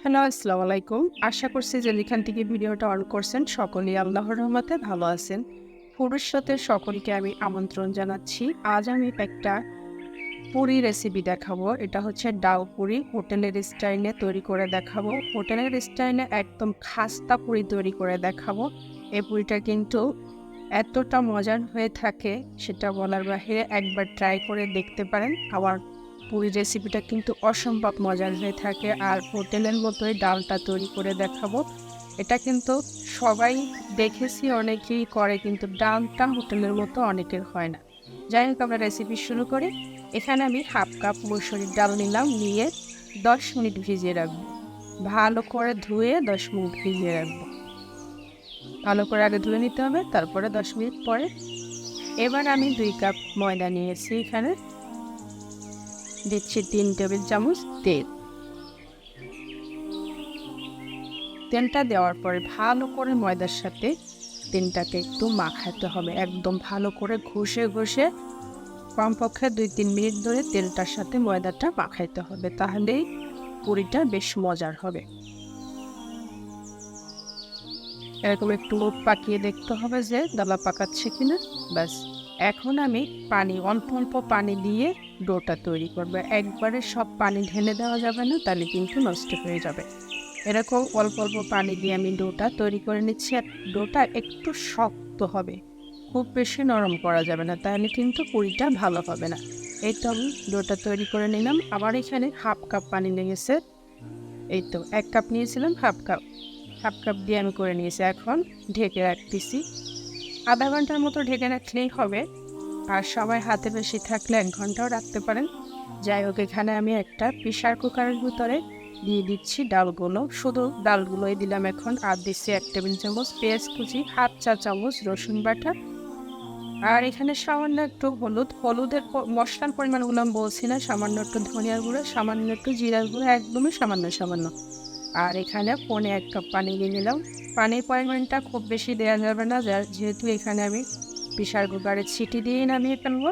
Hello, আসসালামু আলাইকুম। আশা করছি যে যেখান থেকে ভিডিওটা অন করছেন সকলেই আল্লাহর রহমতে ভালো আছেন। ভবিষ্যতের সকলকে আমি আমন্ত্রণ জানাচ্ছি। আজ আমি একটা পুরি রেসিপি দেখাবো। এটা হচ্ছে ডাল পুরি। হোটেলের স্টাইলে তৈরি করে দেখাবো। হোটেলের স্টাইলে একদম খাস্তা পুরি তৈরি করে দেখাবো। এই পুরিটা কিন্তু এতটা মজার হয়ে থাকে সেটা বলার বাহিরে। একবার ট্রাই করে দেখতে পারেন। আমার পুরি রেসিপিটা কিন্তু অসম্ভব মজার হয়ে থাকে। আর হোটেলের মতোই ডালটা তৈরি করে দেখাবো। এটা কিন্তু সবাই দেখেছি, অনেকেই করে, কিন্তু ডালটা হোটেলের মতো অনেকের হয় না। যাই হোক, আমরা রেসিপি শুরু করি। এখানে আমি হাফ কাপ মসুরির ডাল নিলাম, নিয়ে 10 মিনিট ভিজিয়ে রাখবো। ভালো করে ধুয়ে 10 মিনিট ভিজিয়ে রাখবো। ভালো করে আগে ধুয়ে নিতে হবে, তারপরে 10 মিনিট পরে। এবার আমি 2 কাপ ময়দা নিয়েছি। এখানে দিচ্ছি 3 টেবিল চামচ তেল। তেলটা দেওয়ার পরে ভালো করে ময়দার সাথে তেলটাকে একটু মাখাতে হবে, একদম ভালো করে ঘষে ঘষে কমপক্ষে 2-3 মিনিট ধরে তেলটার সাথে ময়দাটা মাখাইতে হবে, তাহলেই পুরিটা বেশ মজার হবে। এরকম একটু মুখ পাকিয়ে দেখতে হবে যে দলা পাকাচ্ছে কিনা। ব্যাস। এখন আমি অল্প অল্প পানি দিয়ে ডোটা তৈরি করবো। একবারে সব পানি ঢেলে দেওয়া যাবে না, তাহলে কিন্তু নষ্ট হয়ে যাবে। এরকম অল্প অল্প পানি দিয়ে আমি ডোটা তৈরি করে নিচ্ছি। আর ডোটা একটু শক্ত হবে, খুব বেশি নরম করা যাবে না, তাহলে কিন্তু পুরিটা ভালো হবে না। এই তো আমি ডোটা তৈরি করে নিলাম। আবার এখানে হাফ কাপ পানি লেগেছে। এই তো 1 কাপ নিয়েছিলাম, হাফ কাপ দিয়ে আমি করে নিয়েছি। এখন ঢেকে রাখতেছি। আধা ঘন্টার মতো ঢেকে রাখলেই হবে। আর সবাই হাতে বেশি থাকলে 1 ঘন্টাও রাখতে পারেন। যাই হোক, এখানে আমি একটা প্রেসার কুকারের ভিতরে দিয়ে দিচ্ছি ডালগুলো। শুধু ডালগুলোই দিলাম এখন। আর দিচ্ছি 1 টেবিল চামচ পেঁয়াজ কুচি, হাফ চা চামচ রসুন বাটা। আর এখানে সামান্য একটু হলুদের মশলার পরিমাণগুলো আমি বলছি না। সামান্য একটু ধনিয়ার গুঁড়ো, সামান্য একটু জিরার গুঁড়ো, একদমই সামান্য সামান্য। আর এখানে 1/4 কাপ পানি দিয়ে নিলাম। পানির পরিমাণটা খুব বেশি দেওয়া যাবে না, যেহেতু এখানে আমি প্রেসার কুকারে সিটি দিয়ে নামিয়ে ফেলবো।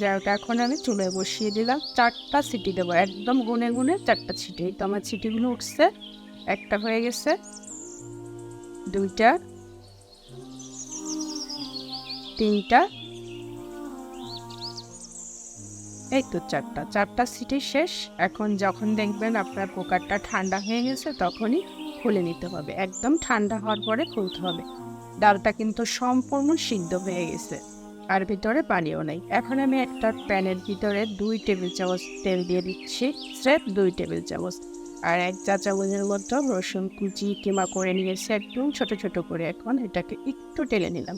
যাই হোক, এখন আমি চুলায় বসিয়ে দিলাম। 4টা সিটি দেবো, একদম গুনে গুনে 4টা সিটি। তো আমার সিটিগুলো উঠছে। একটা হয়ে গেছে, 2টা, 3টা, এই তো 4টা সিটি শেষ। এখন যখন দেখবেন আপনার কুকারটা ঠান্ডা হয়ে গেছে, তখনই খুলে নিতে হবে। একদম ঠান্ডা হওয়ার পরে খুলতে হবে। ডালটা কিন্তু সম্পূর্ণ সিদ্ধ হয়ে গেছে, আর ভিতরে পানিও নেই। এখন আমি একটা প্যানের ভিতরে 2 টেবিল চামচ তেল দিয়ে দিচ্ছি, স্রেফ 2 টেবিল চামচ। আর 1 চা চামচের মতো রসুন কুচি কিমা করে নিয়েছি, একদম ছোট ছোট করে। এখন এটাকে একটু টেলে নিলাম,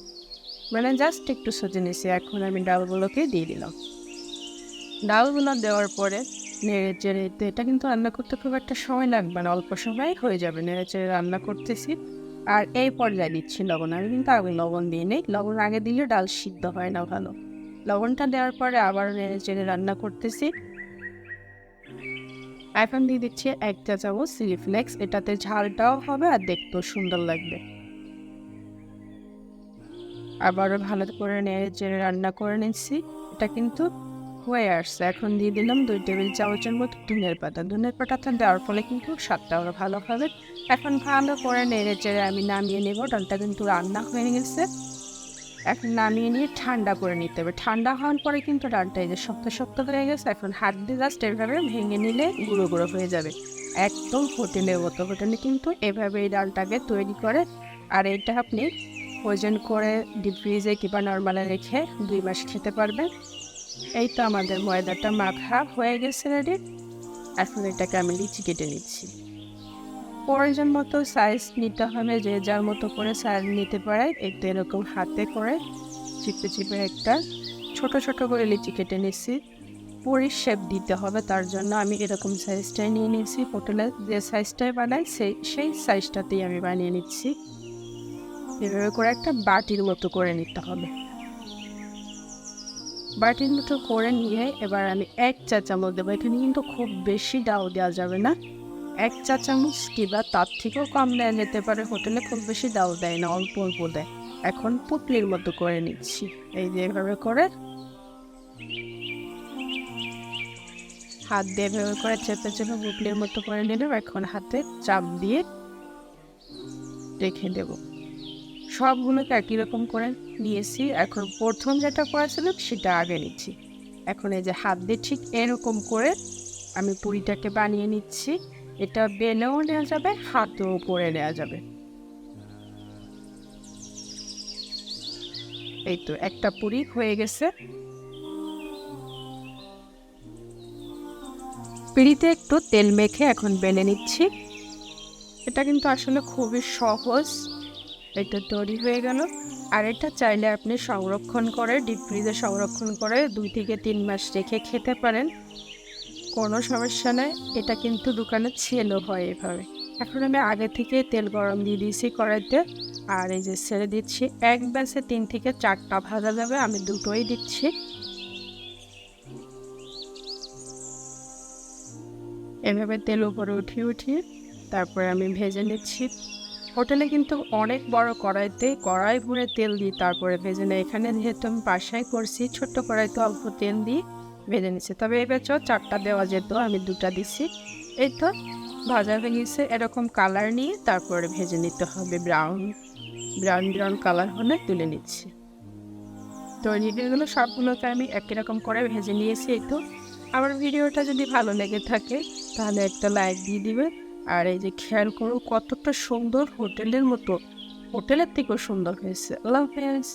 মানে জাস্ট একটু সজে নিয়েছি। এখন আমি ডালগুলোকে দিয়ে দিলাম। ডালগুলো দেওয়ার পরে নেড়ে চেড়ে, তো এটা কিন্তু রান্না করতে খুব একটা সময় লাগবে না, অল্প সময় হয়ে যাবে। নেড়ে চেড়ে রান্না করতেছি। আর এই পর্যায়ে দিচ্ছি লবণ। আমি কিন্তু আগে লবণ দিয়ে নেই, লবণ আগে দিলে ডাল সিদ্ধ হয় না ভালো। লবণটা দেওয়ার পরে আবার নেড়ে চেড়ে রান্না করতেছি। এখন দিয়ে দিচ্ছি 1 চা চামচ চিলি ফ্লেক্স। এটাতে ঝালটাও হবে আর দেখতেও সুন্দর লাগবে। আবারও ভালো করে নেড়ে চেড়ে রান্না করে নিচ্ছি। এটা কিন্তু হয়ে আসছে। এখন দিয়ে দিলাম 2 টেবিল চামচের মতো ধনের পাতা। ধনের পাতাটা দেওয়ার ফলে কিন্তু স্বাদটা আরও ভালো হবে। এখন ভালো করে নেড়ে চেড়ে আমি নামিয়ে নেব। ডালটা কিন্তু রান্না হয়ে গেছে। এখন নামিয়ে নিয়ে ঠান্ডা করে নিতে হবে। ঠান্ডা হওয়ার পরে কিন্তু ডালটা এই যে শক্ত শক্ত হয়ে গেছে। এখন হাত দিয়ে জাস্ট এভাবে ভেঙে নিলে গুঁড়ো গুঁড়ো হয়ে যাবে, একদম হোটেলের মতো। হোটেলে কিন্তু এভাবে এই ডালটাকে তৈরি করে। আর এটা আপনি ওজন করে ডিপ ফ্রিজে কিংবা নর্মালে রেখে 2 মাস খেতে পারবেন। এই তো আমাদের ময়দাটা মাখা হয়ে গেছে, রেডি। এখন এটাকে আমি লিচি কেটে নিচ্ছি। প্রয়োজন মতো সাইজ নিতে হবে, যে যার মতো করে সাইজ নিতে পারে। একটু এরকম হাতে করে চিপে চিপে একটা ছোট ছোট করে লিচি কেটে নিচ্ছি। পুরির শেপ দিতে হবে, তার জন্য আমি এরকম সাইজটাই নিয়ে নিচ্ছি। হোটেলে যে সাইজটাই বানাই সেই সাইজটাতেই আমি বানিয়ে নিচ্ছি। এভাবে করে একটা বাটির মতো করে নিতে হবে। বাটির মতো করে নিয়ে এবার আমি 1 চা চামচ দেবো। এখানে কিন্তু খুব বেশি ডাল দেওয়া যাবে না। 1 চা চামচ কিংবা তার থেকেও কম দেওয়া যেতে পারে। হোটেলে খুব বেশি ডাল দেয় না, অল্প অল্প দেয়। এখন পুটলির মতো করে নিচ্ছি। এই যে এভাবে করে হাত দিয়ে এভাবে করে চেপে চেপে বুকলির মতো করে নিলাম। এখন হাতে চাপ দিয়ে রেখে দেব। সবগুলোকে একই রকম করে নিয়েছি। এখন প্রথম যেটা করেছিলাম সেটা আগে নিচ্ছি। এখন এই যে হাত দিয়ে ঠিক এরকম করে আমি পুরিটাকে বানিয়ে নিচ্ছি। এটা বেলেও নেওয়া যাবে, হাতেও করে নেওয়া যাবে। এই তো একটা পুরি হয়ে গেছে। পিঁড়িতে একটু তেল মেখে এখন বেলে নিচ্ছি। এটা কিন্তু আসলে খুবই সহজ। এটা তৈরি হয়ে গেল। আর এটা চাইলে আপনি সংরক্ষণ করে ডিপ ফ্রিজে সংরক্ষণ করে 2 থেকে 3 মাস রেখে খেতে পারেন, কোনো সমস্যা নেই। এটা কিন্তু দোকানে সেলও হয় এভাবে। এখন আমি আগে থেকে তেল গরম দিয়ে দিয়েছি কড়াইতে। আর এই যে ছেড়ে দিচ্ছি। এক ব্যাচে 3 থেকে 4টা ভাজা যাবে, আমি দুটোই দিচ্ছি। এভাবে তেল উপরে উঠিয়ে উঠিয়ে তারপরে আমি ভেজে নিচ্ছি। হোটেলে কিন্তু অনেক বড় কড়াইতে কড়াই ভরে তেল দিই তারপরে ভেজে নেয়। এখানে যেহেতু আমি বাসায় করছি, ছোট্ট কড়াইতে অল্প তেল দিয়ে ভেজে নিচ্ছি। তবে এই ব্যাচও 4টা দেওয়া যেত, আমি 2টা দিচ্ছি। এই তো ভাজা হয়ে গেছে। এরকম কালার নিয়ে তারপরে ভেজে নিতে হবে। ব্রাউন ব্রাউন ব্রাউন কালার হলে তুলে নিচ্ছি। তৈরি হয়ে গেলো। সবগুলোকে আমি একই রকম করে ভেজে নিয়েছি। এই তো আমার ভিডিওটা যদি ভালো লেগে থাকে তাহলে একটা লাইক দিয়ে দিবে। আর এই যে খেয়াল করো কতটা সুন্দর, হোটেলের মতো, হোটেলের থেকেও সুন্দর হয়েছে। আল্লাহ হাফেজ।